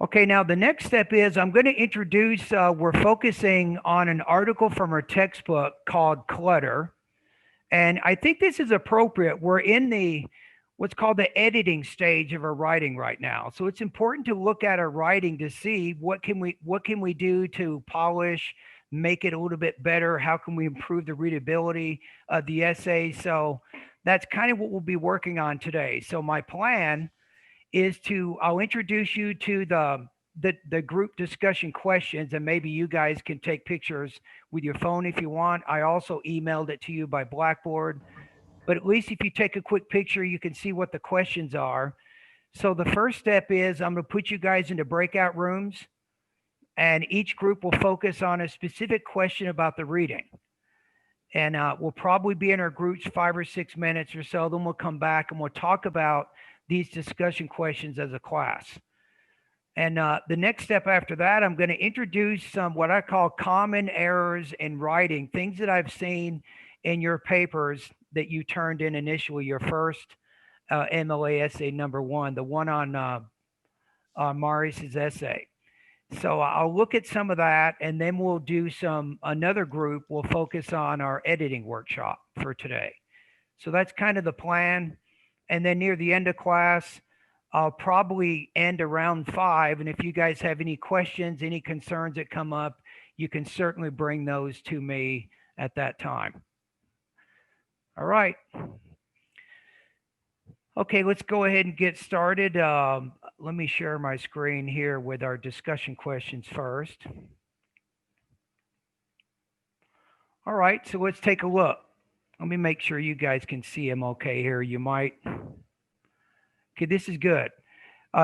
Okay, now the next step is I'm going to introduce, we're focusing on an article from our textbook called Clutter. And I think this is appropriate. We're in the what's called the editing stage of our writing right now. So it's important to look at our writing to see what can we do to polish, make it a little bit better. How can we improve the readability of the essay? So that's kind of what we'll be working on today. So my plan is to I'll introduce you to the group discussion questions, and maybe you guys can take pictures with your phone if you want. I also emailed it to you by Blackboard, but at least if you take a quick picture, you can see what the questions are. So the first step is I'm going to put you guys into breakout rooms, and each group will focus on a specific question about the reading. And we'll probably be in our groups 5 or 6 minutes or so. Then we'll come back and we'll talk about these discussion questions as a class. And the next step after that, I'm going to introduce some what I call common errors in writing, things that I've seen in your papers that you turned in initially, your first MLA essay number one, the one on Marius's essay. So I'll look at some of that, and then we'll do another group. We'll focus on our editing workshop for today. So that's kind of the plan. And then near the end of class, I'll probably end around 5. And if you guys have any questions, any concerns that come up, you can certainly bring those to me at that time. All right. Okay, let's go ahead and get started. Let me share my screen here with our discussion questions first. All right, so let's take a look. Let me make sure you guys can see them okay here. You might. Okay, this is good.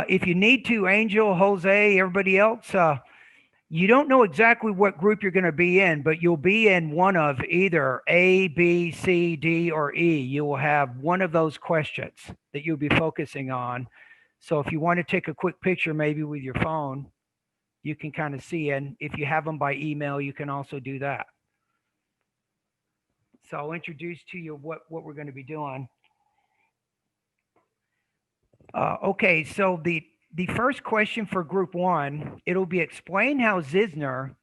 If you need to, Angel, Jose, everybody else, you don't know exactly what group you're going to be in, but you'll be in one of either A, B, C, D, or E. You will have one of those questions that you'll be focusing on. So if you want to take a quick picture, maybe with your phone, you can kind of see. And if you have them by email, you can also do that. So I'll introduce to you what we're going to be doing. Okay, so the first question for group 1, it'll be explain how Zisner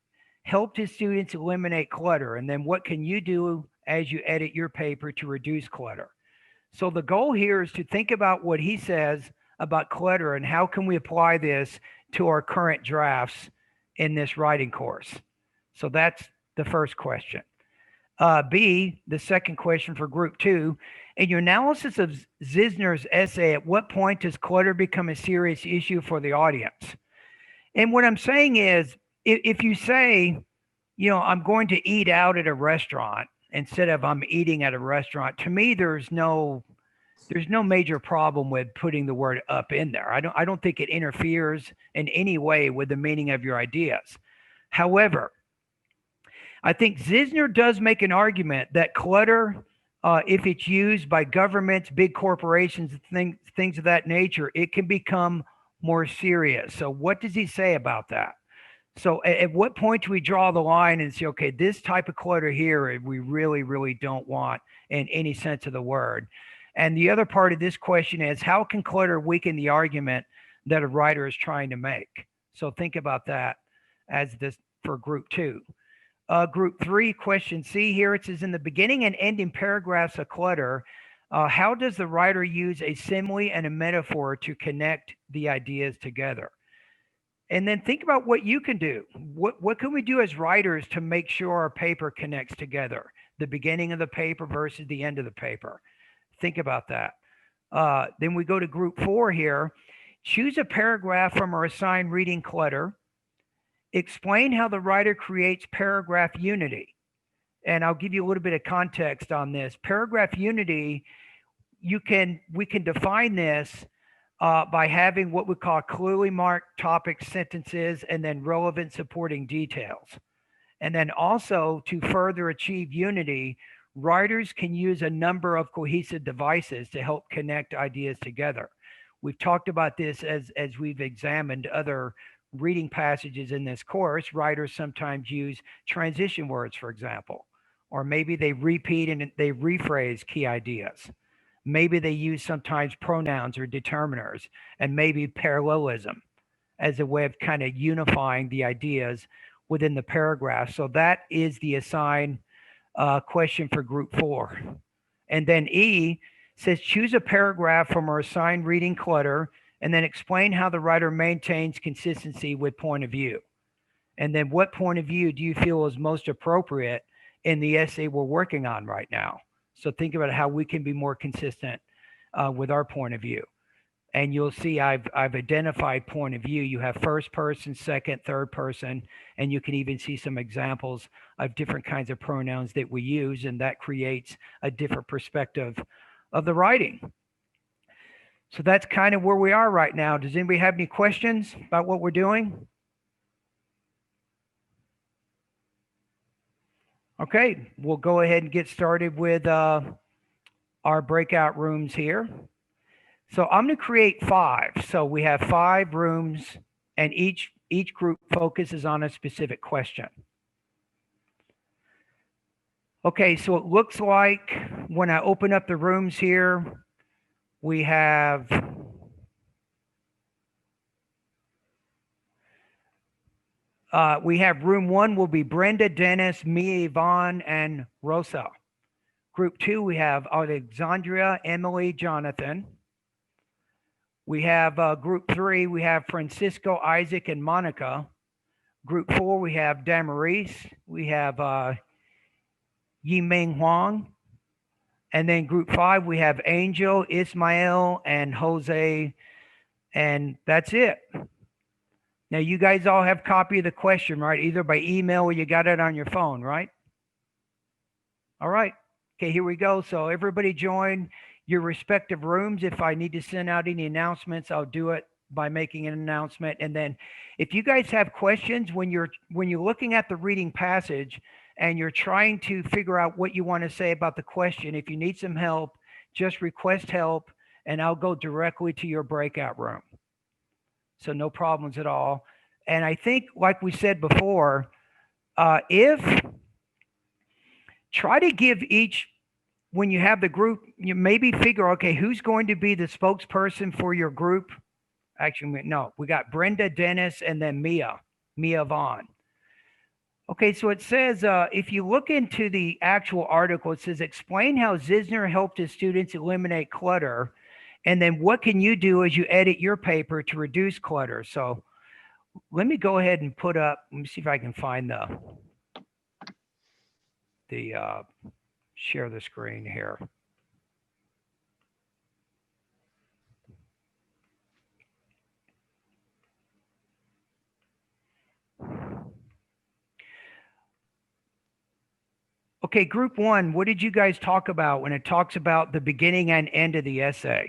helped his students eliminate clutter, and then what can you do as you edit your paper to reduce clutter. So the goal here is to think about what he says about clutter and how can we apply this to our current drafts in this writing course. So that's the first question. B, the second question for group 2, in your analysis of Zisner's essay, at what point does clutter become a serious issue for the audience? And what I'm saying is, if you say, I'm going to eat out at a restaurant instead of I'm eating at a restaurant, to me, there's no major problem with putting the word up in there. I don't think it interferes in any way with the meaning of your ideas. However, I think Zisner does make an argument that clutter, if it's used by governments, big corporations, things of that nature, it can become more serious. So what does he say about that? So at what point do we draw the line and say, okay, this type of clutter here, we really, really don't want in any sense of the word? And the other part of this question is, how can clutter weaken the argument that a writer is trying to make? So think about that as this for group 2. Group 3, question C here, it says in the beginning and ending paragraphs of clutter, how does the writer use a simile and a metaphor to connect the ideas together? And then think about what you can do. What can we do as writers to make sure our paper connects together? The beginning of the paper versus the end of the paper. Think about that. Then we go to group 4 here. Choose a paragraph from our assigned reading clutter. Explain how the writer creates paragraph unity. And I'll give you a little bit of context on this. Paragraph unity, we can define this by having what we call clearly marked topic sentences and then relevant supporting details. And then also to further achieve unity, writers can use a number of cohesive devices to help connect ideas together. We've talked about this as we've examined other reading passages in this course. Writers sometimes use transition words, for example, or maybe they repeat and they rephrase key ideas. Maybe they use sometimes pronouns or determiners, and maybe parallelism. as a way of kind of unifying the ideas within the paragraph. So that is the assigned question for group 4. And then E says choose a paragraph from our assigned reading clutter and then explain how the writer maintains consistency with point of view. And then what point of view do you feel is most appropriate in the essay we're working on right now? So think about how we can be more consistent with our point of view. And you'll see I've identified point of view. You have first person, second, third person, and you can even see some examples of different kinds of pronouns that we use, and that creates a different perspective of the writing. So that's kind of where we are right now. Does anybody have any questions about what we're doing? Okay, we'll go ahead and get started with our breakout rooms here. So I'm going to create 5. So we have 5 rooms, and each group focuses on a specific question. Okay, so it looks like when I open up the rooms here, we have room 1 will be Brenda, Dennis, Mia, Yvonne, and Rosa. Group 2, we have Alexandria, Emily, Jonathan. We have group 3, we have Francisco, Isaac, and Monica. Group 4, we have Damaris. We have Yiming Huang. And then group 5, we have Angel, Ismael, and Jose. And that's it. Now, you guys all have a copy of the question, right? Either by email or you got it on your phone, right? All right. Okay, here we go. So everybody join your respective rooms. If I need to send out any announcements, I'll do it by making an announcement. And then if you guys have questions when you're looking at the reading passage and you're trying to figure out what you want to say about the question, if you need some help, just request help and I'll go directly to your breakout room. So no problems at all. And I think, like we said before, try to give each, when you have the group, you maybe figure, okay, who's going to be the spokesperson for your group? Actually, no, we got Brenda, Dennis, and then Mia Vaughn. Okay, so it says, if you look into the actual article, it says, explain how Zisner helped his students eliminate clutter. And then what can you do as you edit your paper to reduce clutter? So let me go ahead and put up, let me see if I can find the share the screen here. Okay, group 1, what did you guys talk about when it talks about the beginning and end of the essay?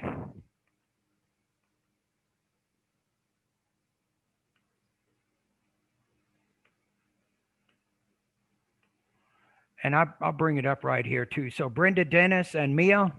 And I'll bring it up right here too. So Brenda, Dennis, and Mia.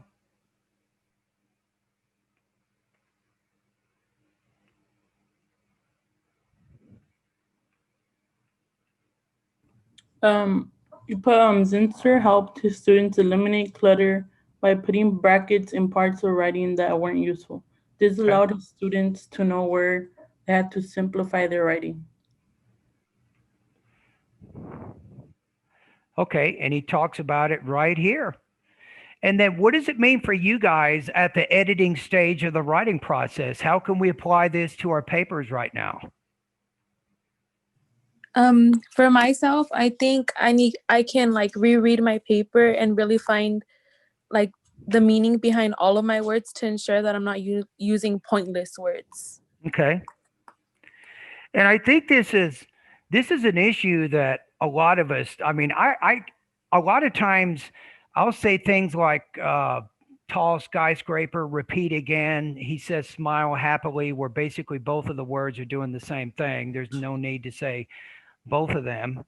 You put Zinsser helped his students eliminate clutter by putting brackets in parts of writing that weren't useful. This allowed his students to know where they had to simplify their writing. Okay, and he talks about it right here. And then what does it mean for you guys at the editing stage of the writing process? How can we apply this to our papers right now? For myself, I think I can like reread my paper and really find like the meaning behind all of my words to ensure that I'm not using pointless words. Okay. And I think this is an issue that a lot of us, I mean, I a lot of times I'll say things like tall skyscraper, repeat again. He says smile happily, where basically both of the words are doing the same thing. There's no need to say both of them.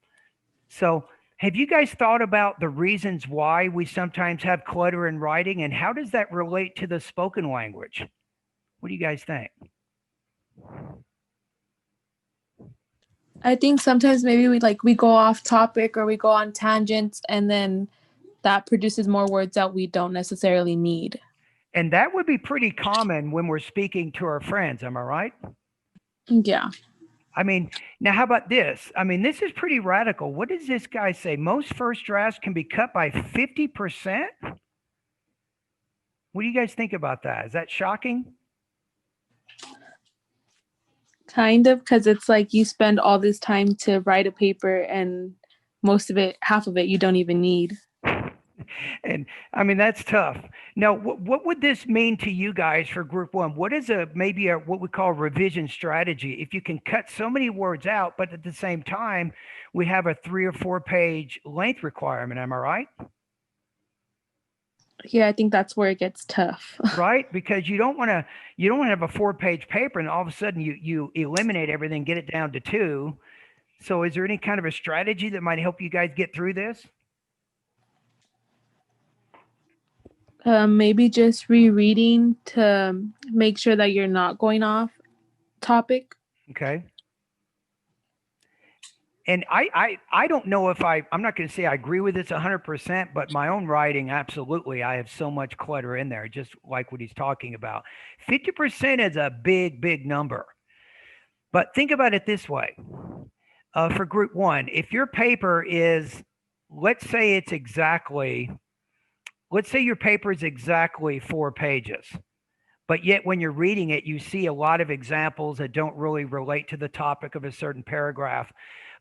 So have you guys thought about the reasons why we sometimes have clutter in writing, and how does that relate to the spoken language? What do you guys think? I think sometimes maybe we go off topic or we go on tangents, and then that produces more words that we don't necessarily need. And that would be pretty common when we're speaking to our friends, am I right? Yeah. I mean, now how about this? I mean, this is pretty radical. What does this guy say? Most first drafts can be cut by 50%? What do you guys think about that? Is that shocking? Kind of, because it's like you spend all this time to write a paper and most of it, half of it, you don't even need. And I mean, that's tough. Now, what would this mean to you guys for group one? What is maybe a what we call revision strategy? If you can cut so many words out, but at the same time, we have a 3 or 4 page length requirement. Am I right? Yeah, I think that's where it gets tough. Right? Because you don't want to have a 4 page paper and all of a sudden you eliminate everything, get it down to two. So is there any kind of a strategy that might help you guys get through this? Maybe just rereading to make sure that you're not going off topic. Okay. And I don't know if I'm not going to say I agree with this 100%, but my own writing, absolutely, I have so much clutter in there, just like what he's talking about. 50% is a big number. But think about it this way. For group one, if your paper is, let's say it's exactly, let's say your paper is exactly 4 pages, but yet when you're reading it, you see a lot of examples that don't really relate to the topic of a certain paragraph.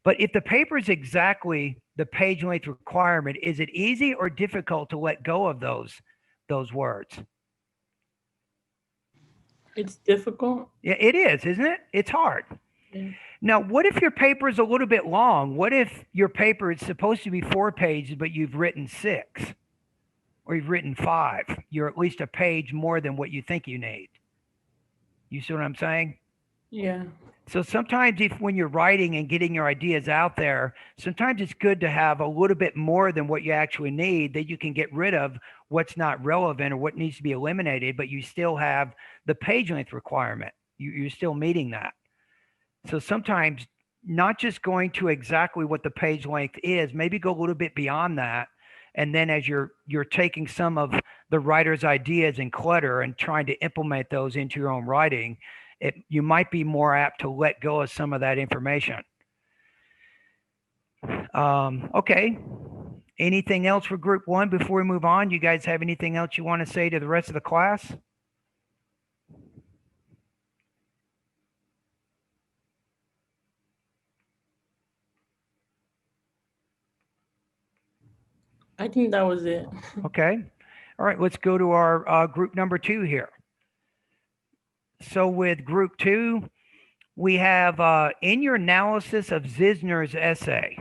But if the paper is exactly the page length requirement, is it easy or difficult to let go of those words? It's difficult. Yeah, it is, isn't it? It's hard. Yeah. Now, what if your paper is a little bit long? What if your paper is supposed to be 4 pages, but you've written 6 or you've written 5? You're at least a page more than what you think you need. You see what I'm saying? Yeah. So sometimes if when you're writing and getting your ideas out there, sometimes it's good to have a little bit more than what you actually need that you can get rid of what's not relevant or what needs to be eliminated, but you still have the page length requirement. You're still meeting that. So sometimes not just going to exactly what the page length is, maybe go a little bit beyond that. And then as you're taking some of the writer's ideas and clutter and trying to implement those into your own writing, you might be more apt to let go of some of that information. Okay. Anything else for group one before we move on? You guys have anything else you want to say to the rest of the class? I think that was it. Okay. All right. Let's go to our group number 2 here. So with group 2, we have in your analysis of Zisner's essay,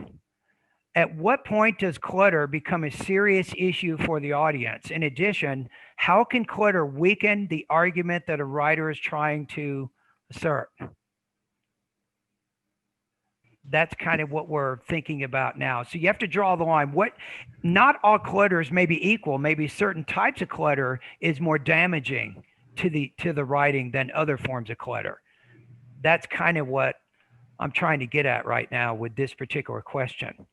at what point does clutter become a serious issue for the audience? In addition, how can clutter weaken the argument that a writer is trying to assert? That's kind of what we're thinking about now. So you have to draw the line. Not all clutters may be equal. Maybe certain types of clutter is more damaging to the writing than other forms of clutter. That's kind of what I'm trying to get at right now with this particular question.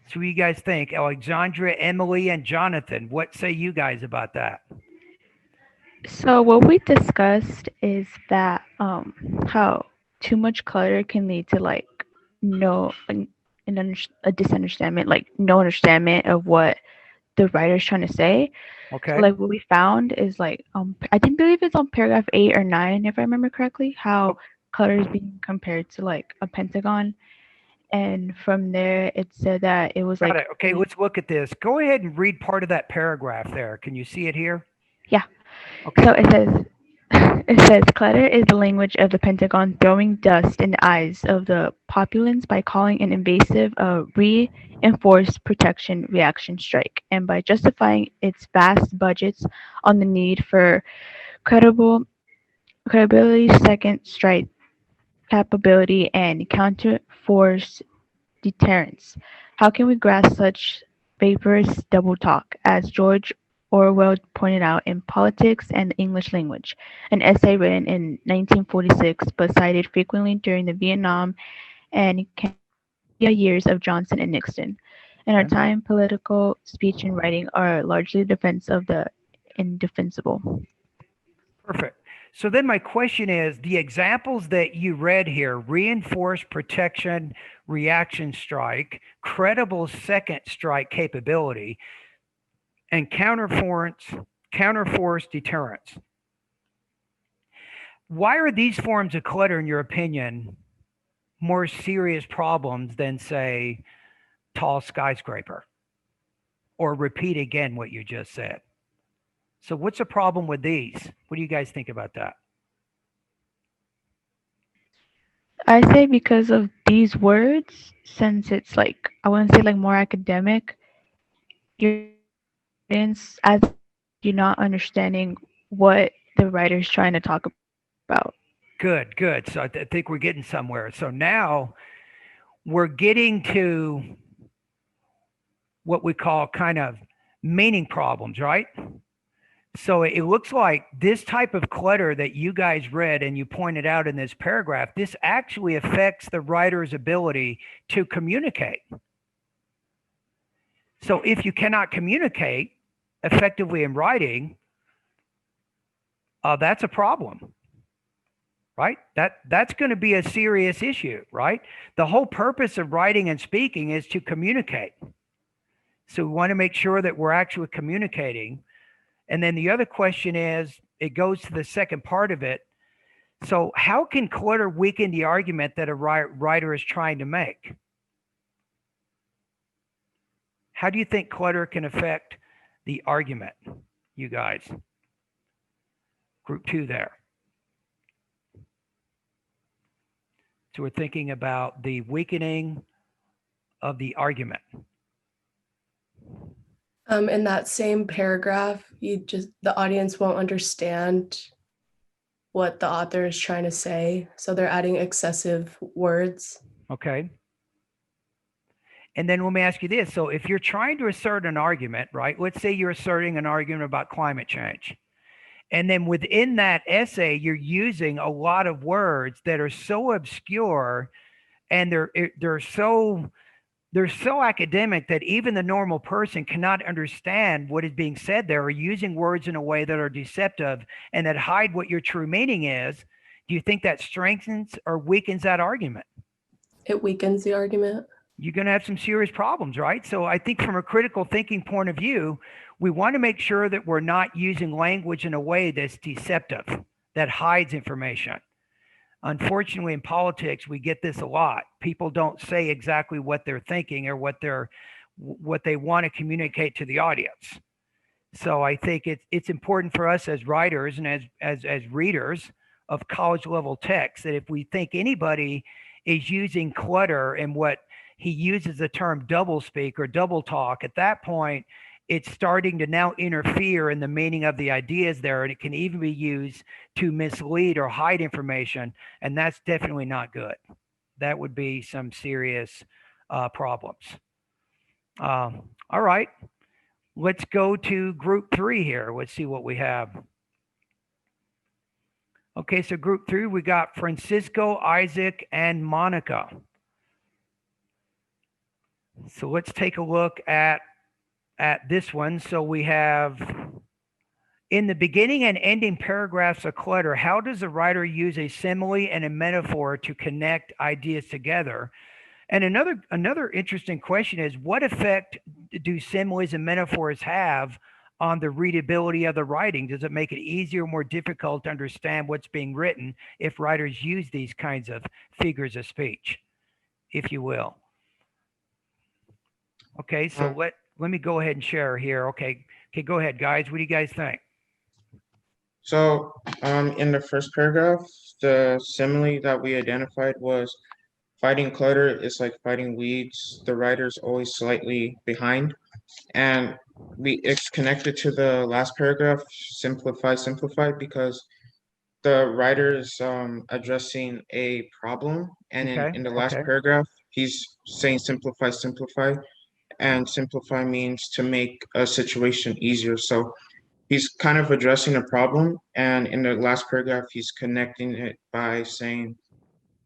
So what do you guys think? Alexandra, Emily, and Jonathan, what say you guys about that? So what we discussed is that how too much clutter can lead to like no a disunderstanding, like no understanding of what the writer's trying to say. So Okay. like what we found is like I didn't believe it's on paragraph 8 or 9 if I remember correctly, how clutter is being compared to like a pentagon. And from there it said that it was Got like it. Okay, let's look at this. Go ahead and read part of that paragraph there. Can you see it here? yeah. Okay. So it says it says clutter is the language of the Pentagon throwing dust in the eyes of the populace by calling an invasive a reinforced protection reaction strike, and by justifying its vast budgets on the need for credibility, second strike capability, and counter force deterrence. How can we grasp such vaporous double talk, as George Orwell pointed out in Politics and the English Language, an essay written in 1946 but cited frequently during the Vietnam and Cambria years of Johnson and Nixon. In our Okay. time, political speech and writing are largely defense of the indefensible. Perfect. So then my question is, the examples that you read here, reinforced protection, reaction strike, credible second strike capability, and counterforce deterrence. Why are these forms of clutter, in your opinion, more serious problems than, say, tall skyscraper? Or repeat again what you just said. So what's the problem with these? What do you guys think about that? I say because of these words, since it's like, I wouldn't say like more academic, your audience, as you're not understanding what the writer's trying to talk about. Good, good. So I think we're getting somewhere. So now we're getting to what we call kind of meaning problems, right? So it looks like this type of clutter that you guys read and you pointed out in this paragraph, this actually affects the writer's ability to communicate. So if you cannot communicate effectively in writing, that's a problem, right? That's going to be a serious issue, right? The whole purpose of writing and speaking is to communicate. So we want to make sure that we're actually communicating. And then the other question is, it goes to the second part of it. So how can clutter weaken the argument that a writer is trying to make? How do you think clutter can affect the argument, you guys? Group 2 there. So we're thinking about the weakening of the argument. In that same paragraph, the audience won't understand what the author is trying to say. So they're adding excessive words. Okay. And then let me ask you this. So if you're trying to assert an argument, right? Let's say you're asserting an argument about climate change. And then within that essay, you're using a lot of words that are so obscure and they're so academic that even the normal person cannot understand what is being said there, or using words in a way that are deceptive and that hide what your true meaning is. Do you think that strengthens or weakens that argument? It weakens the argument. You're going to have some serious problems, right? So I think from a critical thinking point of view, we want to make sure that we're not using language in a way that's deceptive, that hides information. Unfortunately, in politics, we get this a lot. People don't say exactly what they're thinking or what they want to communicate to the audience. So I think it's important for us as writers and as readers of college level text that if we think anybody is using clutter and what he uses the term double speak or double talk, at that point, it's starting to now interfere in the meaning of the ideas there, and it can even be used to mislead or hide information, and that's definitely not good. That would be some serious problems. All right, let's go to group 3 here. Let's see what we have. Okay, so group 3, we got Francisco, Isaac, and Monica. So let's take a look at this one. So we have in the beginning and ending paragraphs of clutter, how does the writer use a simile and a metaphor to connect ideas together? And another interesting question is, what effect do similes and metaphors have on the readability of the writing? Does it make it easier or more difficult to understand what's being written if writers use these kinds of figures of speech, if you will? Okay, so let me go ahead and share here. Okay, go ahead, guys. What do you guys think? So, in the first paragraph, the simile that we identified was fighting clutter is like fighting weeds. The writer's always slightly behind. And it's connected to the last paragraph, simplify, because the writer's addressing a problem. And in the last paragraph, he's saying simplify, and simplify means to make a situation easier. So he's kind of addressing a problem, and in the last paragraph, he's connecting it by saying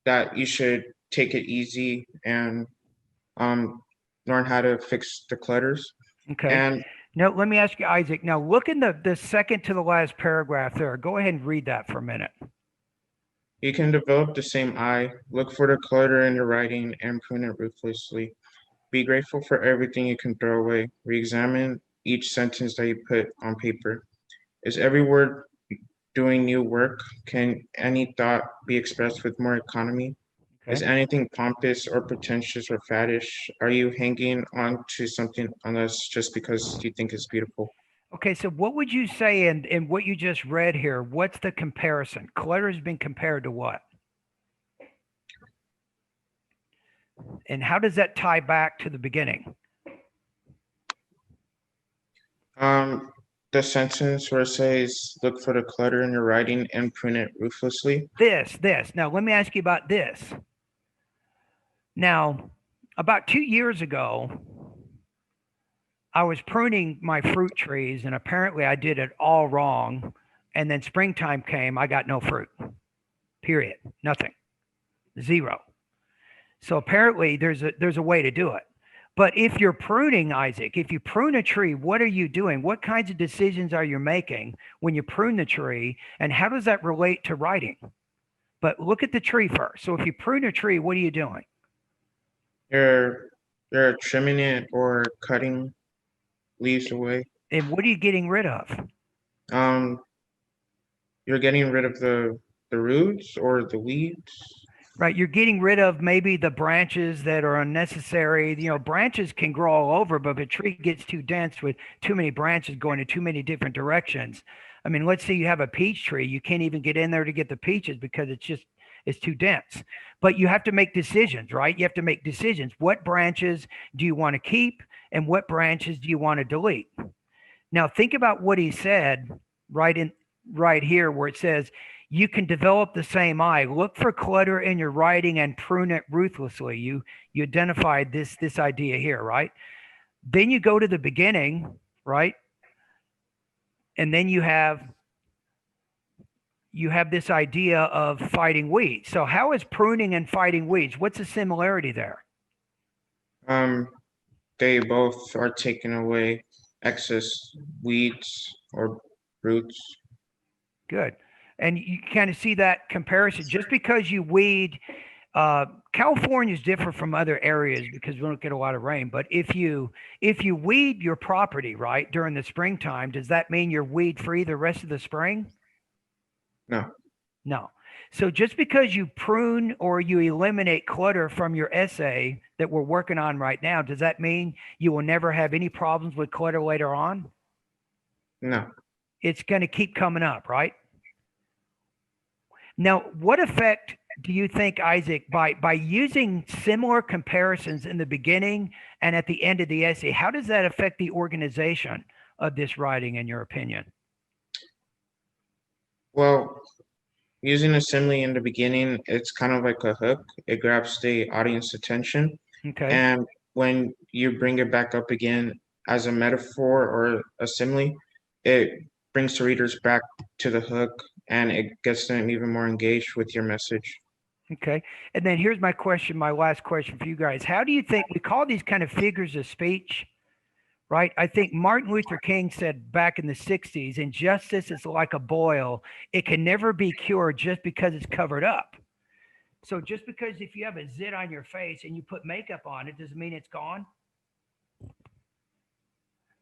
that you should take it easy and learn how to fix the clutters. Okay. And No, let me ask you, Isaac. Now look in the second to the last paragraph there. Go ahead and read that for a minute. You can develop the same eye, look for the clutter in your writing, and prune it ruthlessly. Be grateful for everything you can throw away. Re-examine each sentence that you put on paper. Is every word doing new work? Can any thought be expressed with more economy? Is Okay. anything pompous or pretentious or faddish? Are you hanging on to something unless just because you think it's beautiful? Okay, so what would you say in what you just read here? What's the comparison? Clutter has been compared to what? And how does that tie back to the beginning? The sentence where it says, look for the clutter in your writing and prune it ruthlessly. This. Now, let me ask you about this. Now, about 2 years ago, I was pruning my fruit trees, and apparently I did it all wrong. And then springtime came, I got no fruit. Period. Nothing. Zero. So apparently there's a way to do it. But if you're pruning, Isaac, if you prune a tree, what are you doing? What kinds of decisions are you making when you prune the tree? And how does that relate to writing? But look at the tree first. So if you prune a tree, what are you doing? You're trimming it or cutting leaves away. And what are you getting rid of? Um, you're getting rid of the roots or the weeds. Right. You're getting rid of maybe the branches that are unnecessary. You know, branches can grow all over, but if a tree gets too dense with too many branches going in too many different directions, I mean, let's say you have a peach tree, you can't even get in there to get the peaches because it's too dense. But you have to make decisions, right? You have to make decisions. What branches do you want to keep and what branches do you want to delete? Now think about what he said right here where it says you can develop the same eye. Look for clutter in your writing and prune it ruthlessly. You identified this idea here, right? Then you go to the beginning, right? And then you have this idea of fighting weeds. So how is pruning and fighting weeds? What's the similarity there? They both are taking away excess weeds or roots. Good. And you kind of see that comparison. Just because you weed, California is different from other areas because we don't get a lot of rain. But if you weed your property, right, during the springtime, does that mean you're weed free the rest of the spring? No. No. So just because you prune or you eliminate clutter from your essay that we're working on right now, does that mean you will never have any problems with clutter later on? No. It's going to keep coming up, right? Now, what effect do you think, Isaac, by using similar comparisons in the beginning and at the end of the essay, how does that affect the organization of this writing, in your opinion? Well, using a simile in the beginning, it's kind of like a hook. It grabs the audience attention. Okay. And when you bring it back up again as a metaphor or a simile, it brings the readers back to the hook and it gets them even more engaged with your message. Okay. And then here's my question, my last question for you guys. How do you think we call these kind of figures of speech, right? I think Martin Luther King said back in the 60s, injustice is like a boil. It can never be cured just because it's covered up. So just because if you have a zit on your face and you put makeup on it, doesn't mean it's gone.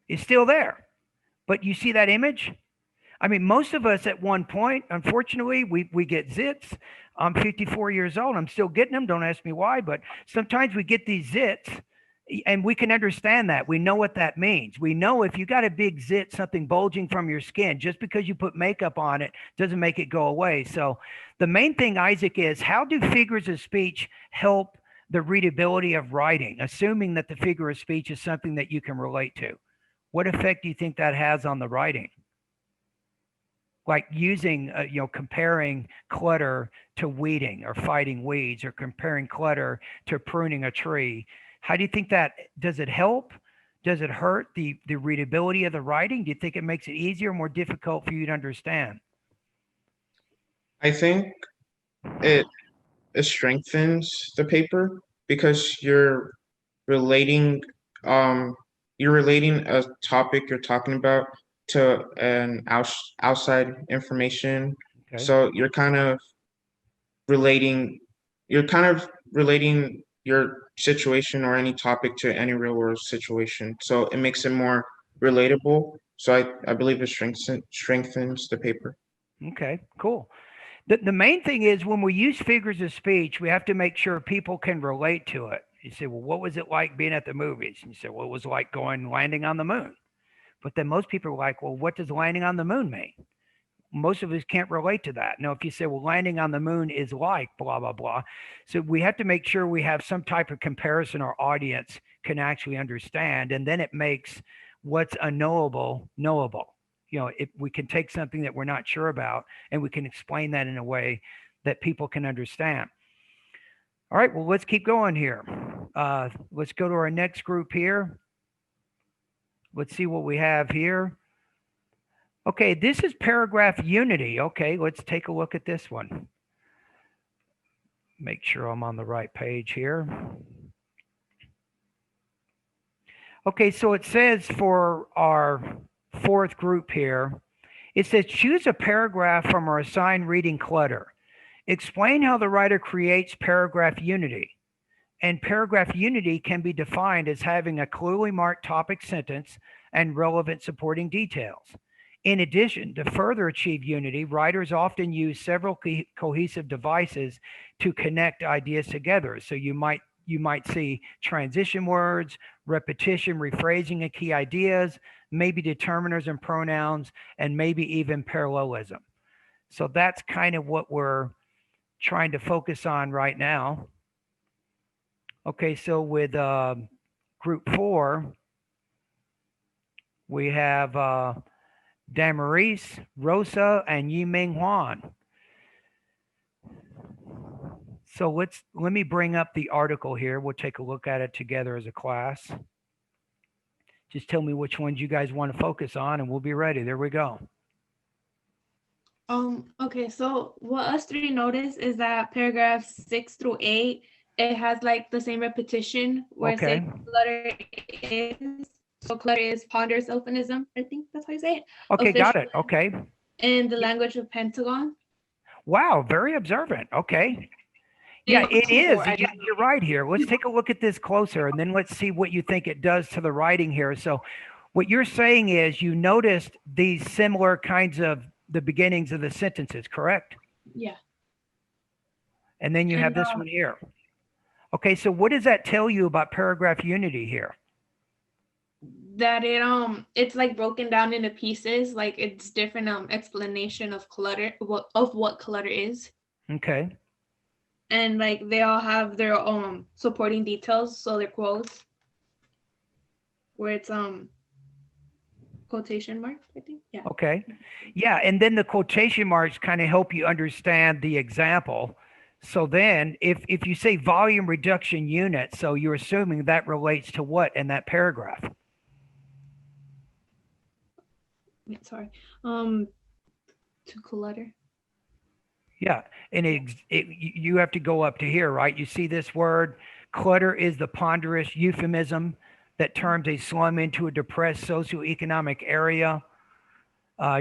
It's still there. But you see that image? I mean, most of us at one point, unfortunately, we get zits. I'm 54 years old. I'm still getting them. Don't ask me why, but sometimes we get these zits and we can understand that. We know what that means. We know if you got a big zit, something bulging from your skin, just because you put makeup on it doesn't make it go away. So the main thing, Isaac, is how do figures of speech help the readability of writing, assuming that the figure of speech is something that you can relate to? What effect do you think that has on the writing? Like using, comparing clutter to weeding or fighting weeds or comparing clutter to pruning a tree. How do you think that, does it help? Does it hurt the readability of the writing? Do you think it makes it easier or more difficult for you to understand? I think it strengthens the paper because you're relating you're relating a topic you're talking about to an outside information. Okay. So relating, you're kind of relating your situation or any topic to any real world situation. So it makes it more relatable. So I believe it strengthens the paper. Okay, cool. The main thing is when we use figures of speech, we have to make sure people can relate to it. You say, well, what was it like being at the movies? And you say, well, it was like landing on the moon. But then most people are like, well, what does landing on the moon mean? Most of us can't relate to that. Now, if you say, well, landing on the moon is like blah, blah, blah. So we have to make sure we have some type of comparison our audience can actually understand. And then it makes what's unknowable knowable. If we can take something that we're not sure about and we can explain that in a way that people can understand. All right, well, let's keep going here. Let's go to our next group here. Let's see what we have here. Okay, this is paragraph unity. Okay, let's take a look at this one. Make sure I'm on the right page here. Okay, so it says for our fourth group here, it says choose a paragraph from our assigned reading clutter. Explain how the writer creates paragraph unity. And paragraph unity can be defined as having a clearly marked topic sentence and relevant supporting details. In addition, to further achieve unity, writers often use several cohesive devices to connect ideas together. So you might see transition words, repetition, rephrasing of key ideas, maybe determiners and pronouns, and maybe even parallelism. So that's kind of what we're trying to focus on right now. Okay, so with group 4, we have Damaris, Rosa, and Yiming Huan. So let me bring up the article here. We'll take a look at it together as a class. Just tell me which ones you guys want to focus on and we'll be ready. There we go. Okay, so what us three noticed is that paragraphs 6 through 8, it has like the same repetition where it says clutter is. So clutter is ponder sophonism. I think that's how you say it. Okay, got it. Okay. In the language of Pentagon. Wow, very observant. Okay. Yeah, it is. You're right here. Let's take a look at this closer and then let's see what you think it does to the writing here. So what you're saying is you noticed these similar kinds of the beginnings of the sentences, correct? Yeah. And then you have this one here. Okay, so what does that tell you about paragraph unity here? That it's like broken down into pieces, like it's different explanation of clutter, what clutter is. Okay. And like they all have their own supporting details, so they're quotes where it's quotation marks, I think. Yeah. Okay. Yeah, and then the quotation marks kind of help you understand the example. So then if you say volume reduction unit, so you're assuming that relates to what in that paragraph? Yeah, sorry. To clutter. Yeah, and you have to go up to here, right? You see this word, clutter is the ponderous euphemism that turns a slum into a depressed socioeconomic area.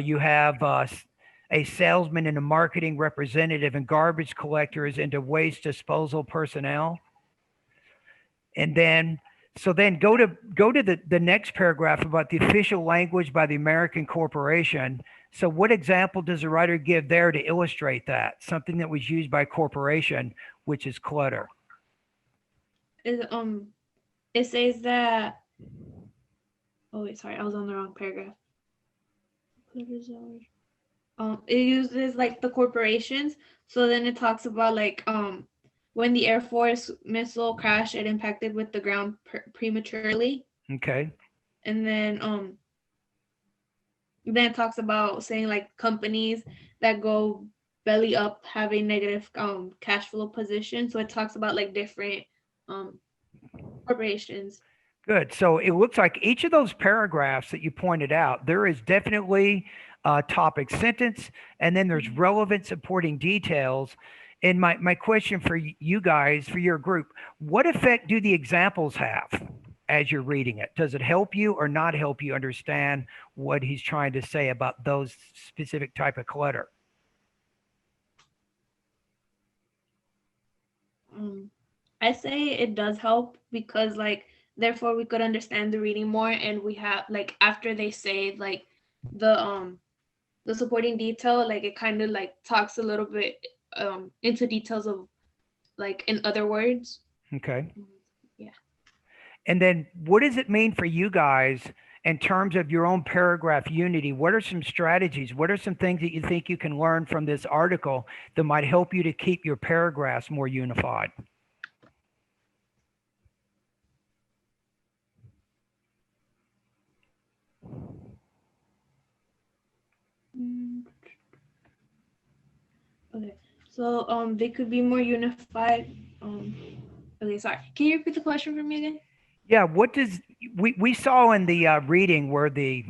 You have a salesman and a marketing representative and garbage collectors into waste disposal personnel. And then, so then go to the next paragraph about the official language by the American corporation. So what example does the writer give there to illustrate that? Something that was used by a corporation, which is clutter. It says that, oh wait, sorry, I was on the wrong paragraph. It uses like the corporations. So then it talks about like when the Air Force missile crashed, it impacted with the ground prematurely. Okay. And then it talks about saying like companies that go belly up have a negative cash flow position. So it talks about like different corporations. Good. So it looks like each of those paragraphs that you pointed out, there is definitely a topic sentence, and then there's relevant supporting details. And my question for you guys, for your group, what effect do the examples have? as you're reading it? Does it help you or not help you understand what he's trying to say about those specific type of clutter? I say it does help because like therefore we could understand the reading more, and we have like after they say like the supporting detail, like it kind of like talks a little bit into details of like in other words. Okay. Yeah. And then what does it mean for you guys in terms of your own paragraph unity? What are some strategies? What are some things that you think you can learn from this article that might help you to keep your paragraphs more unified? Okay. So they could be more unified. Okay, sorry. Can you repeat the question for me again? Yeah, what does we saw in the reading where the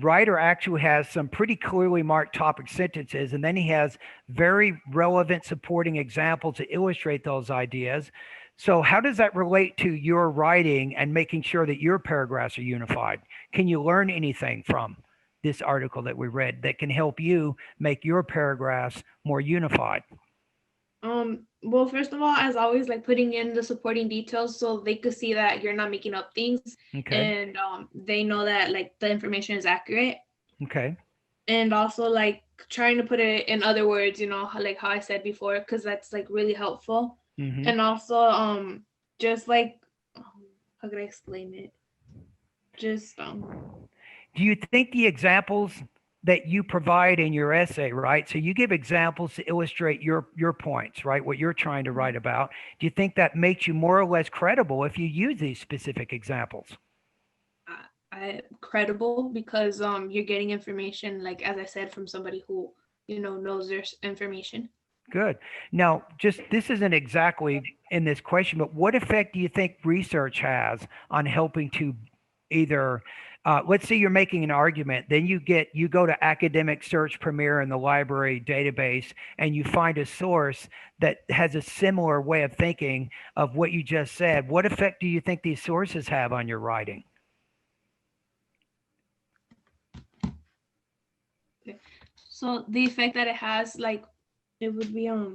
writer actually has some pretty clearly marked topic sentences, and then he has very relevant supporting examples to illustrate those ideas. So how does that relate to your writing and making sure that your paragraphs are unified? Can you learn anything from this article that we read that can help you make your paragraphs more unified? Well, first of all, as always, like putting in the supporting details so they could see that you're not making up things, Okay. and they know that like the information is accurate. Okay. And also like trying to put it in other words, like how I said before, because that's like really helpful. Mm-hmm. And also just like how could I explain it? Just Do you think the examples that you provide in your essay, right? So you give examples to illustrate your points, right? What you're trying to write about. Do you think that makes you more or less credible if you use these specific examples? Credible because you're getting information, like as I said, from somebody who knows their information. Good. Now, just this isn't exactly in this question, but what effect do you think research has on helping to either let's say you're making an argument, then you go to Academic Search Premier in the library database and you find a source that has a similar way of thinking of what you just said. What effect do you think these sources have on your writing? Okay. So the effect that it has, like it would be okay,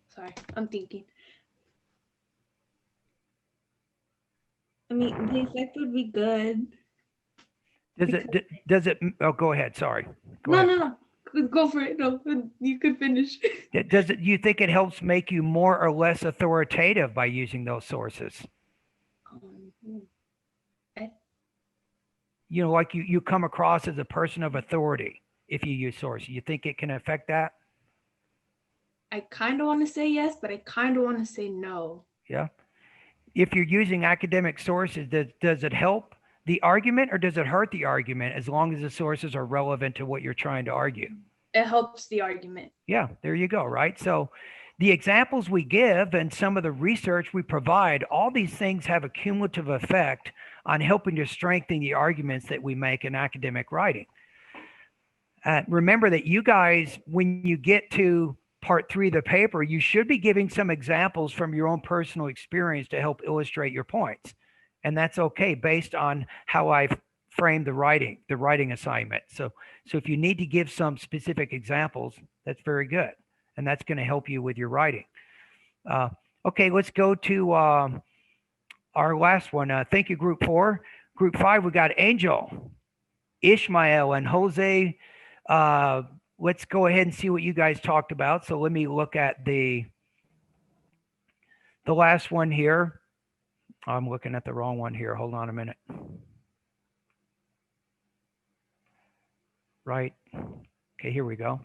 sorry, I'm thinking. I mean, the effect would be good. Does it oh, go ahead, sorry. Go ahead. No, go for it. No, you could finish. Do you think it helps make you more or less authoritative by using those sources? Like you come across as a person of authority if you use sources. You think it can affect that? I kind of want to say yes, but I kind of want to say no. Yeah. If you're using academic sources, does it help the argument or does it hurt the argument as long as the sources are relevant to what you're trying to argue? It helps the argument. Yeah, there you go, right? So the examples we give and some of the research we provide, all these things have a cumulative effect on helping to strengthen the arguments that we make in academic writing. Remember that you guys, when you get to part 3 of the paper, you should be giving some examples from your own personal experience to help illustrate your points. And that's okay based on how I've framed the writing assignment. So if you need to give some specific examples, that's very good. And that's going to help you with your writing. Okay, let's go to our last one. Thank you, Group 4. Group 5, we got Angel, Ishmael, and Jose. Let's go ahead and see what you guys talked about. So let me look at the last one here. I'm looking at the wrong one here. Hold on a minute. Right. Okay, here we go.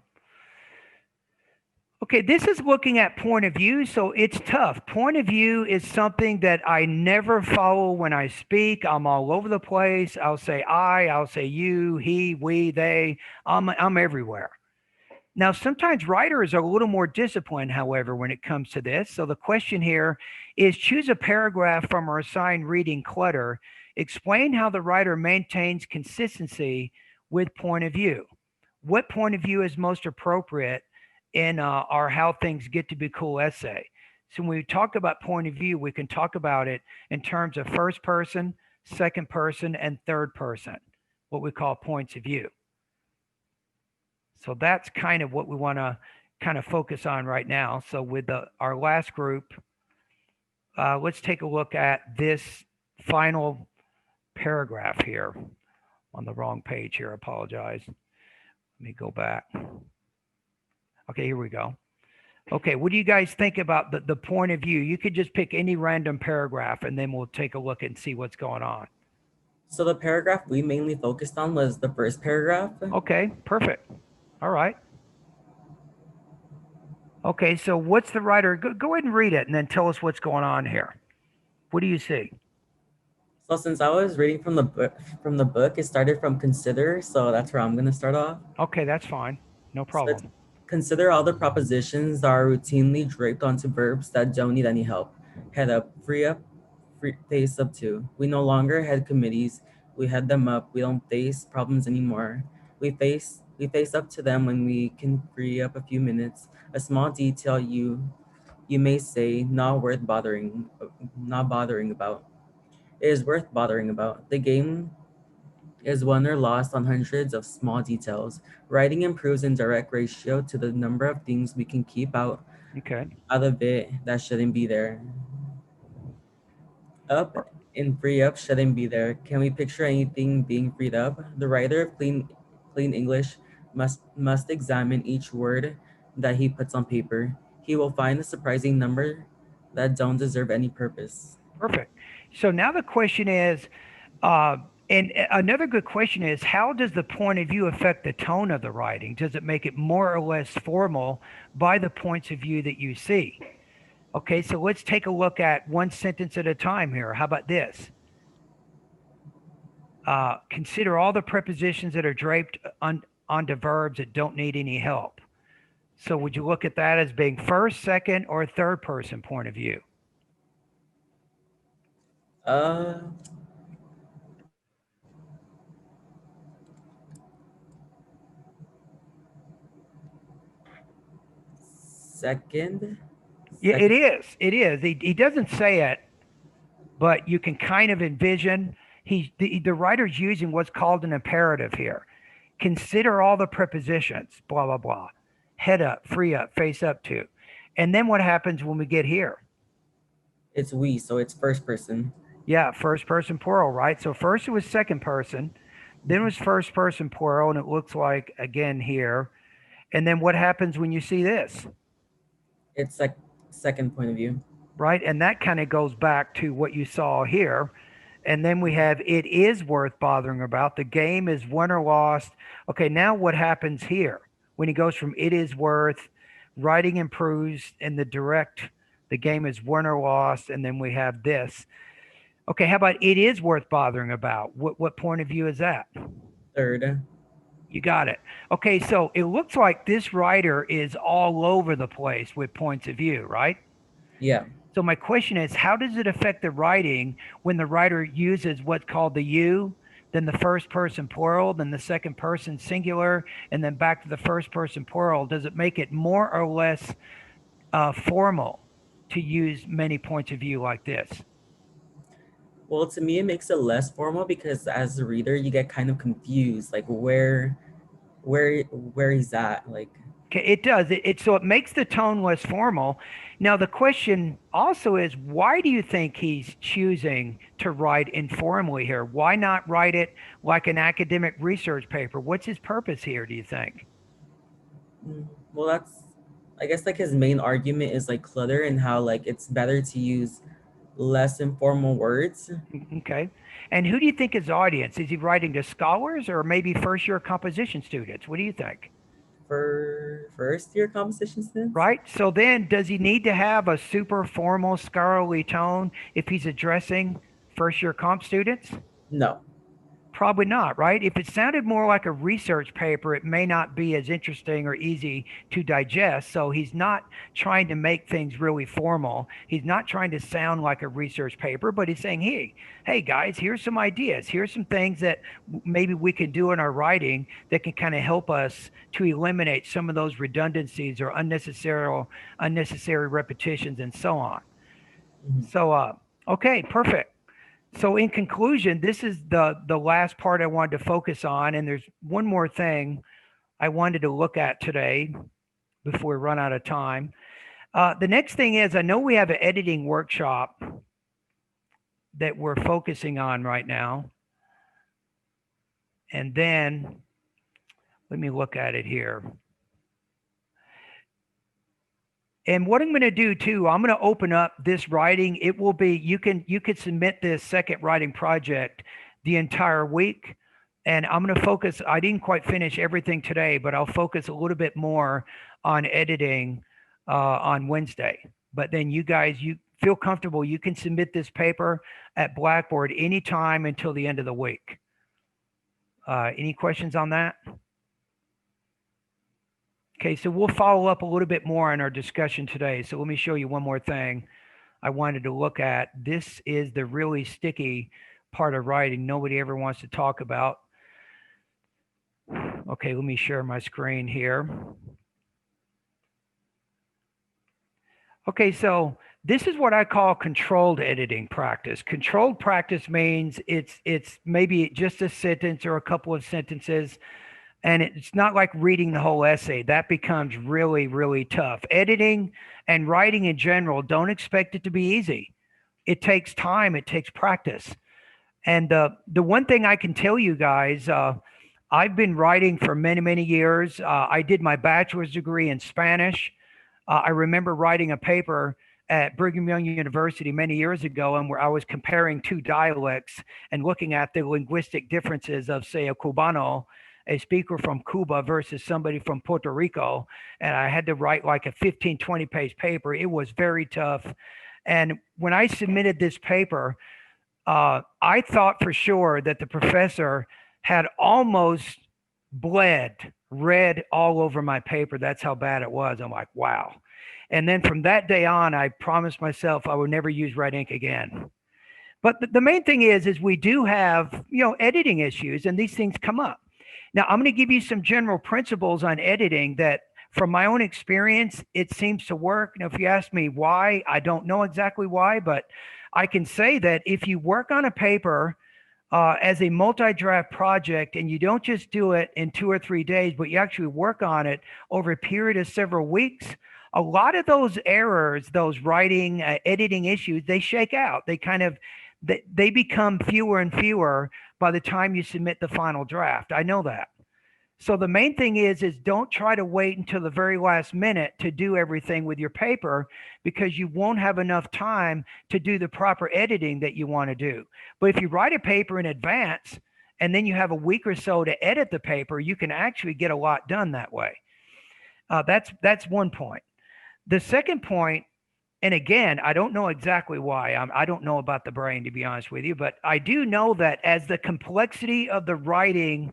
Okay, this is looking at point of view, so it's tough. Point of view is something that I never follow when I speak. I'm all over the place. I'll say I, I'll say you, he, we, they. I'm everywhere. Now, sometimes writers are a little more disciplined, however, when it comes to this. So the question here is choose a paragraph from our assigned reading clutter. Explain how the writer maintains consistency with point of view. What point of view is most appropriate in our How Things Get to Be Cool essay. So when we talk about point of view, we can talk about it in terms of first person, second person, and third person, what we call points of view. So that's kind of what we want to kind of focus on right now. So with our last group, let's take a look at this final paragraph here. On the wrong page here, I apologize. Let me go back. Okay, here we go. Okay, what do you guys think about the point of view? You could just pick any random paragraph and then we'll take a look and see what's going on. So the paragraph we mainly focused on was the first paragraph. Okay, perfect. All right. Okay, so what's the writer? Go ahead and read it and then tell us what's going on here. What do you see? So since I was reading from the book, it started from consider, so that's where I'm gonna start off. Okay, that's fine. No problem. So consider all the propositions that are routinely draped onto verbs that don't need any help. Head up, free up, face up to. We no longer head committees. We head them up. We don't face problems anymore. We face up to them when we can free up a few minutes. A small detail you may say not bothering about. It is worth bothering about. The game is won or lost on hundreds of small details. Writing improves in direct ratio to the number of things we can keep out of it that shouldn't be there. Up and free up shouldn't be there. Can we picture anything being freed up? The writer of clean English must examine each word that he puts on paper. He will find a surprising number that don't deserve any purpose. Perfect. So now the question is, and another good question is, how does the point of view affect the tone of the writing? Does it make it more or less formal by the points of view that you see? Okay, so let's take a look at one sentence at a time here. How about this? Consider all the prepositions that are draped onto verbs that don't need any help. So would you look at that as being first, second, or third person point of view? Second. Yeah, it is. It is. He doesn't say it, but you can kind of envision the writer's using what's called an imperative here. Consider all the prepositions, blah, blah, blah. Head up, free up, face up to. And then what happens when we get here? It's we, so it's first person. Yeah, first person plural, right? So first it was second person, then it was first person plural, and it looks like again here. And then what happens when you see this? It's like second point of view. Right, and that kind of goes back to what you saw here. And then we have it is worth bothering about. The game is won or lost. Okay, now what happens here? When he goes from it is worth, writing improves, and the game is won or lost, and then we have this. Okay, how about it is worth bothering about? What point of view is that? Third. You got it. Okay, so it looks like this writer is all over the place with points of view, right? Yeah. So my question is, how does it affect the writing when the writer uses what's called the you, then the first person plural, then the second person singular, and then back to the first person plural? Does it make it more or less formal to use many points of view like this? Well, to me, it makes it less formal because as a reader, you get kind of confused, like where he's at, like. Okay, it does. So it makes the tone less formal. Now the question also is, why do you think he's choosing to write informally here? Why not write it like an academic research paper? What's his purpose here, do you think? Well, that's, I guess, like his main argument is like clutter and how like it's better to use less informal words. Okay. And who do you think his audience? Is he writing to scholars or maybe first year composition students? What do you think? For first year composition students? Right. So then does he need to have a super formal scholarly tone if he's addressing first year comp students? No. Probably not, right? If it sounded more like a research paper, it may not be as interesting or easy to digest. So he's not trying to make things really formal. He's not trying to sound like a research paper, but he's saying, hey guys, here's some ideas. Here's some things that maybe we can do in our writing that can kind of help us to eliminate some of those redundancies or unnecessary repetitions and so on. Mhm. So, okay, perfect. So in conclusion, this is the last part I wanted to focus on, and there's one more thing I wanted to look at today before we run out of time. The next thing is, I know we have an editing workshop that we're focusing on right now. And then, let me look at it here. And what I'm going to do too, I'm going to open up this writing. It will be, you could submit this second writing project the entire week. And I'm going to focus, I didn't quite finish everything today, but I'll focus a little bit more on editing on Wednesday. But then you guys, you feel comfortable, you can submit this paper at Blackboard anytime until the end of the week. Any questions on that? Okay, so we'll follow up a little bit more in our discussion today. So let me show you one more thing I wanted to look at. This is the really sticky part of writing nobody ever wants to talk about. Okay, let me share my screen here. Okay, so this is what I call controlled editing practice. Controlled practice means it's maybe just a sentence or a couple of sentences. And it's not like reading the whole essay. That becomes really, really tough. Editing and writing in general, don't expect it to be easy. It takes time. It takes practice. And the one thing I can tell you guys, I've been writing for many, many years. I did my bachelor's degree in Spanish. I remember writing a paper at Brigham Young University many years ago, and where I was comparing two dialects and looking at the linguistic differences of, say, a Cubano, a speaker from Cuba versus somebody from Puerto Rico. And I had to write like a 15, 20 page paper. It was very tough. And when I submitted this paper, I thought for sure that the professor had almost red all over my paper. That's how bad it was. I'm like, wow. And then from that day on, I promised myself I would never use red ink again. But the main thing is we do have, editing issues, and these things come up. Now, I'm going to give you some general principles on editing that, from my own experience, it seems to work. Now, if you ask me why, I don't know exactly why, but I can say that if you work on a paper as a multi-draft project, and you don't just do it in 2 or 3 days, but you actually work on it over a period of several weeks, a lot of those errors, those writing, editing issues, they shake out. They become fewer and fewer by the time you submit the final draft. I know that. So the main thing is don't try to wait until the very last minute to do everything with your paper, because you won't have enough time to do the proper editing that you want to do. But if you write a paper in advance and then you have a week or so to edit the paper, you can actually get a lot done that way. That's one point. The second point, and again, I don't know exactly why. I don't know about the brain, to be honest with you, but I do know that as the complexity of the writing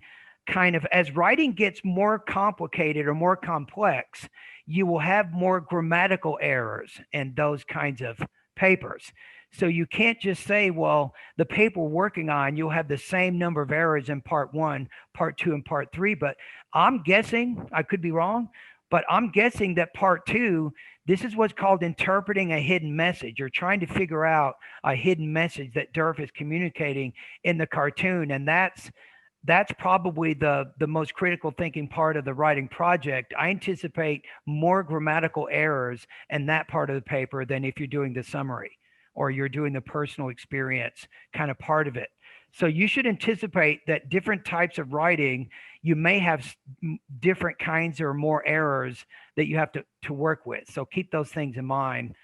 as writing gets more complicated or more complex, you will have more grammatical errors in those kinds of papers. So you can't just say, well, the paper we're working on, you'll have the same number of errors in part 1, part 2, and part 3. But I'm guessing, I could be wrong, but I'm guessing that part 2, this is what's called interpreting a hidden message. You're trying to figure out a hidden message that Durf is communicating in the cartoon. And that's probably the most critical thinking part of the writing project. I anticipate more grammatical errors in that part of the paper than if you're doing the summary or you're doing the personal experience kind of part of it. So you should anticipate that different types of writing, you may have different kinds or more errors that you have to work with. So keep those things in mind.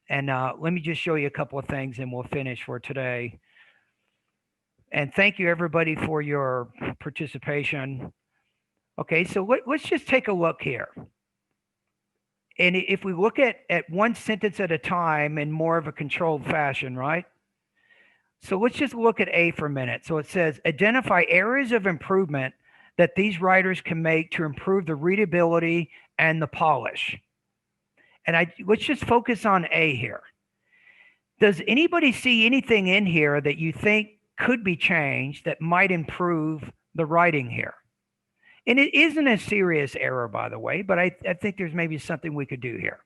And let me just show you a couple of things and we'll finish for today. And thank you, everybody, for your participation. Okay, so let's just take a look here. And if we look at one sentence at a time in more of a controlled fashion, right? So let's just look at A for a minute. So it says identify areas of improvement that these writers can make to improve the readability and the polish. And let's just focus on A here. Does anybody see anything in here that you think could be changed that might improve the writing here? And it isn't a serious error, by the way, but I think there's maybe something we could do here.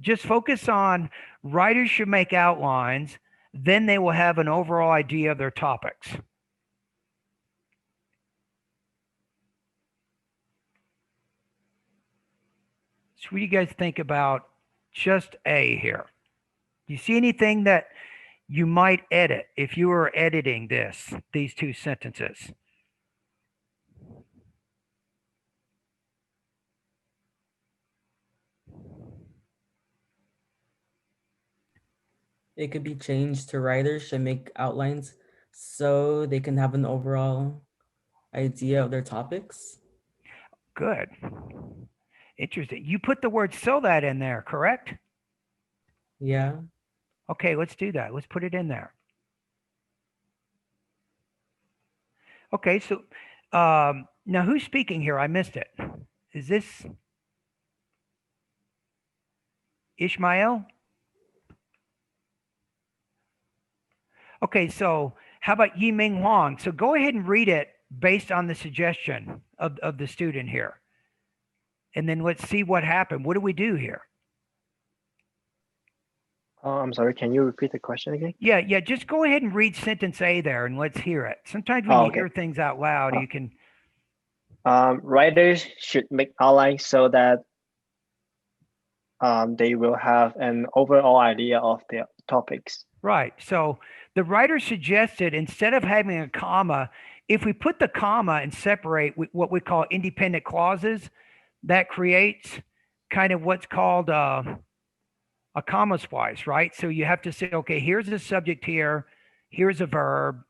Just focus on writers should make outlines, then they will have an overall idea of their topics. So what do you guys think about just A here? Do you see anything that you might edit if you were editing these two sentences? It could be changed to writers should make outlines so they can have an overall idea of their topics. Good. Interesting. You put the word "so that" in there, correct? Yeah. Okay, let's do that. Let's put it in there. Okay, so now who's speaking here? I missed it. Is this Ishmael? Okay, so how about Yiming Wang? So go ahead and read it based on the suggestion of the student here. And then let's see what happened. What do we do here? I'm sorry, can you repeat the question again? Yeah, just go ahead and read sentence A there and let's hear it. Sometimes when you hear things out loud, you can... Writers should make outlines so that they will have an overall idea of their topics. Right. So the writer suggested instead of having a comma, if we put the comma and separate what we call independent clauses, that creates kind of what's called a comma splice, right? So you have to say, okay, here's a subject here, here's a verb,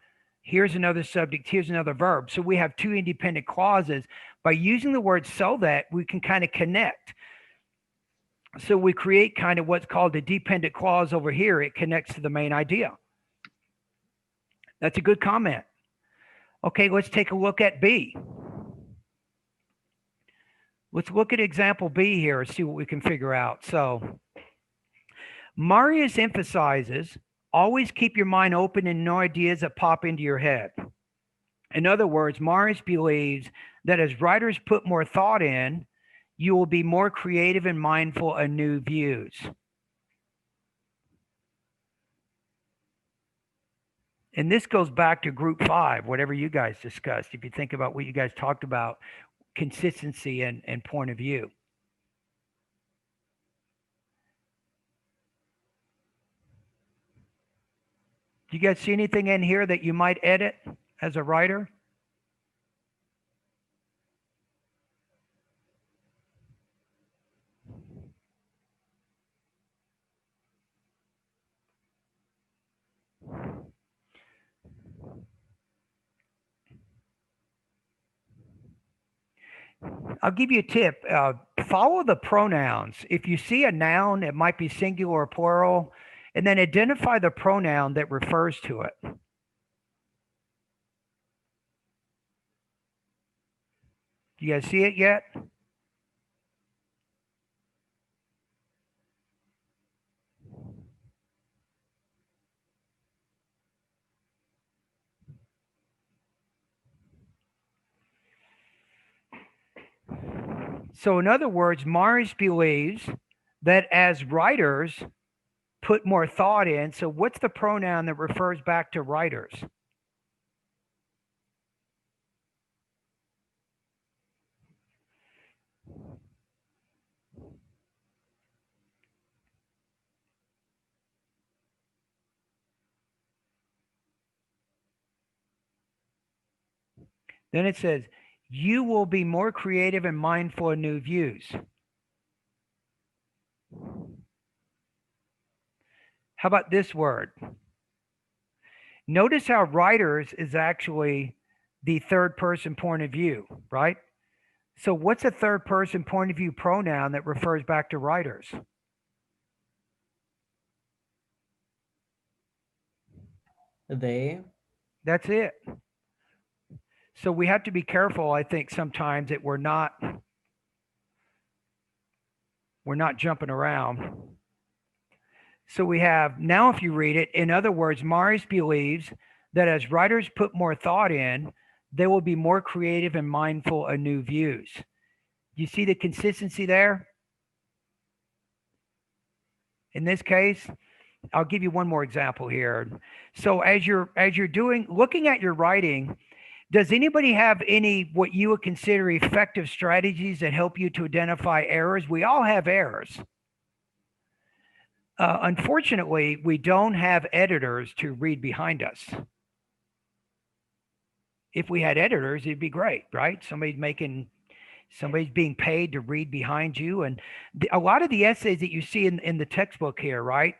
here's another subject, here's another verb. So we have two independent clauses. By using the word "so that," we can kind of connect. So we create kind of what's called a dependent clause over here. It connects to the main idea. That's a good comment. Okay, let's take a look at B. Let's look at example B here and see what we can figure out. So Marius emphasizes, always keep your mind open and no ideas that pop into your head. In other words, Marius believes that as writers put more thought in, you will be more creative and mindful of new views. And this goes back to group 5, whatever you guys discussed. If you think about what you guys talked about, consistency and point of view. Do you guys see anything in here that you might edit as a writer? I'll give you a tip. Follow the pronouns. If you see a noun, it might be singular or plural, and then identify the pronoun that refers to it. Do you guys see it yet? So in other words, Mars believes that as writers put more thought in, so what's the pronoun that refers back to writers? Then it says, you will be more creative and mindful of new views. How about this word? Notice how writers is actually the third person point of view, right? So what's a third person point of view pronoun that refers back to writers? They. That's it. So we have to be careful, I think, sometimes that we're not jumping around. So we have now, if you read it, in other words, Morris believes that as writers put more thought in, they will be more creative and mindful of new views. You see the consistency there? In this case, I'll give you one more example here. So as you're looking at your writing, does anybody have any what you would consider effective strategies that help you to identify errors? We all have errors. Unfortunately, we don't have editors to read behind us. If we had editors, it'd be great, right? Somebody's being paid to read behind you. And a lot of the essays that you see in the textbook here, right?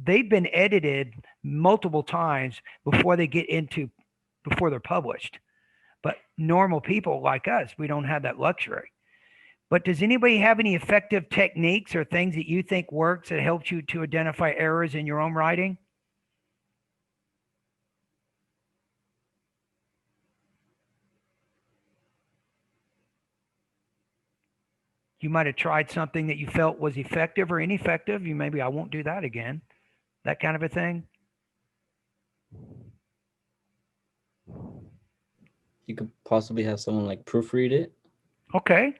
They've been edited multiple times before they're published. But normal people like us, we don't have that luxury. But does anybody have any effective techniques or things that you think works that helps you to identify errors in your own writing? You might have tried something that you felt was effective or ineffective. Maybe I won't do that again. That kind of a thing. You could possibly have someone like proofread it. Okay.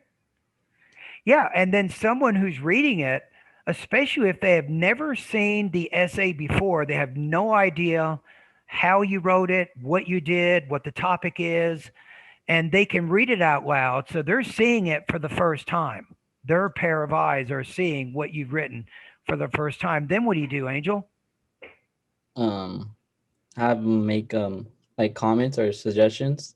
Yeah, and then someone who's reading it, especially if they have never seen the essay before, they have no idea how you wrote it, what you did, what the topic is, and they can read it out loud. So they're seeing it for the first time. Their pair of eyes are seeing what you've written for the first time. Then what do you do, Angel? Have them make like comments or suggestions.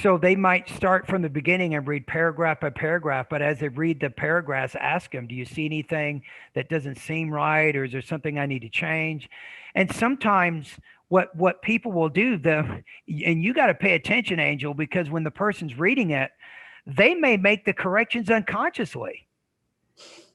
So they might start from the beginning and read paragraph by paragraph, but as they read the paragraphs, ask them, do you see anything that doesn't seem right, or is there something I need to change? And sometimes what people will do, and you got to pay attention, Angel, because when the person's reading it, they may make the corrections unconsciously.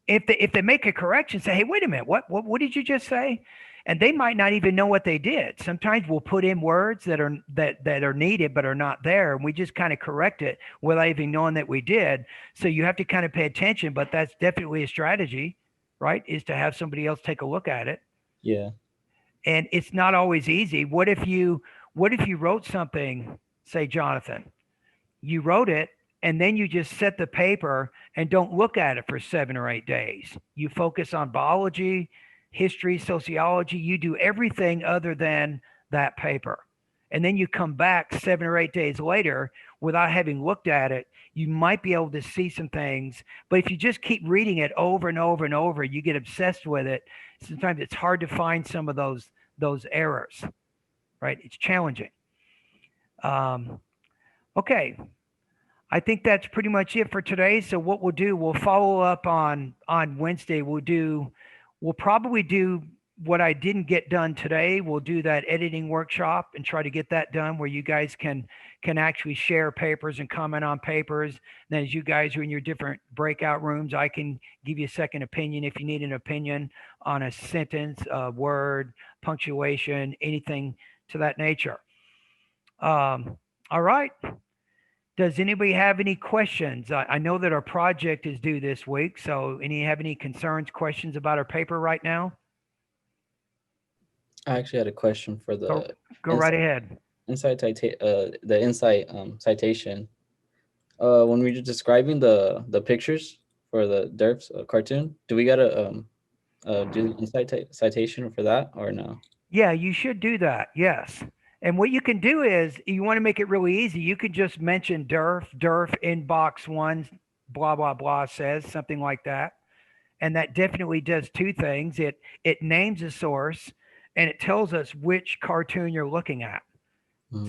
If they make a correction, say, hey, wait a minute, what did you just say? And they might not even know what they did. Sometimes we'll put in words that are needed but are not there, and we just kind of correct it without even knowing that we did. So you have to kind of pay attention, but that's definitely a strategy, right? Is to have somebody else take a look at it. Yeah. And it's not always easy. What if you wrote something, say, Jonathan, you wrote it, and then you just set the paper and don't look at it for 7 or 8 days. You focus on biology, history, sociology. You do everything other than that paper. And then you come back 7 or 8 days later without having looked at it. You might be able to see some things. But if you just keep reading it over and over and over, you get obsessed with it. Sometimes it's hard to find some of those errors, right? It's challenging. Okay. I think that's pretty much it for today. So what we'll do, we'll follow up on Wednesday. We'll probably do what I didn't get done today. We'll do that editing workshop and try to get that done where you guys can actually share papers and comment on papers. Then as you guys are in your different breakout rooms, I can give you a second opinion if you need an opinion on a sentence, a word, punctuation, anything to that nature. All right. Does anybody have any questions? I know that our project is due this week, so have any concerns, questions about our paper right now? I actually had a question for the Go right ahead. the insight citation. When we were describing the pictures for the derps cartoon, do we gotta do the insight citation for that or no? Yeah, you should do that. Yes. And what you can do is, you want to make it really easy. You could just mention derf inbox 1, blah, blah, blah says, something like that. And that definitely does 2 things. It names a source and it tells us which cartoon you're looking at.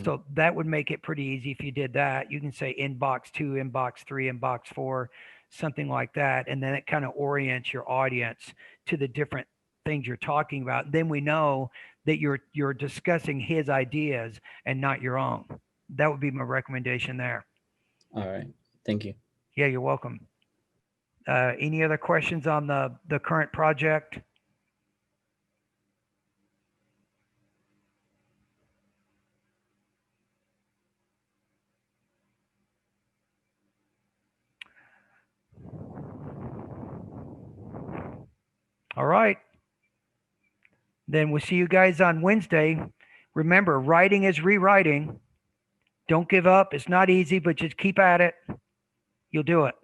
So that would make it pretty easy if you did that. You can say inbox 2, inbox 3, inbox 4, something like that. And then it kind of orients your audience to the different things you're talking about. Then we know that you're discussing his ideas and not your own. That would be my recommendation there. All right. Thank you. Yeah, you're welcome. Any other questions on the current project? All right. Then we'll see you guys on Wednesday. Remember, writing is rewriting. Don't give up. It's not easy, but just keep at it. You'll do it.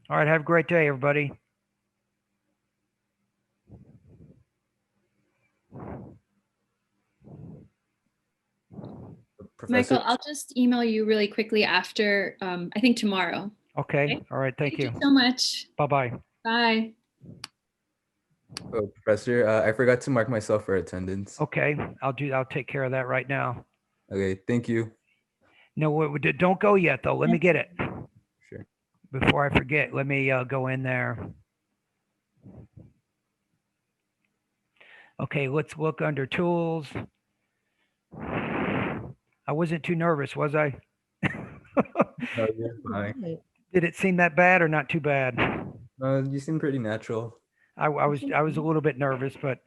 All right. Have a great day, everybody. Professor? Michael, I'll just email you really quickly after, I think tomorrow. Okay. Okay. All right. Thank you. so much. Bye-bye. Bye. Oh, Professor, I forgot to mark myself for attendance. Okay. I'll take care of that right now. Okay, thank you. No, don't go yet though. Let me get it. Sure. Before I forget, let me go in there. Okay, let's look under tools. I wasn't too nervous, was I? No, you're fine. Did it seem that bad or not too bad? You seem pretty natural. I was a little bit nervous, but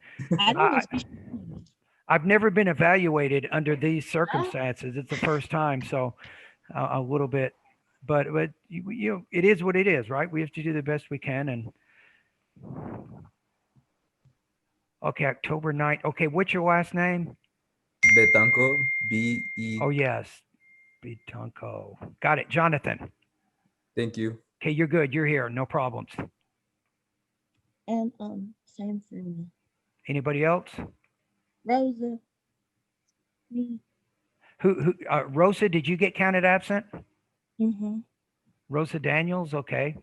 I've never been evaluated under these circumstances. It's the first time, so a little bit. But you know, it is what it is, right? We have to do the best we can. And okay, October 9th. Okay, what's your last name? Betanco, B-E. Oh yes, Betanco. Got it, Jonathan. Thank you. Okay, you're good. You're here. No problems. And same for me. Anybody else? Rosa. Me. Rosa, did you get counted absent? Mm-hmm. Rosa Daniels, okay.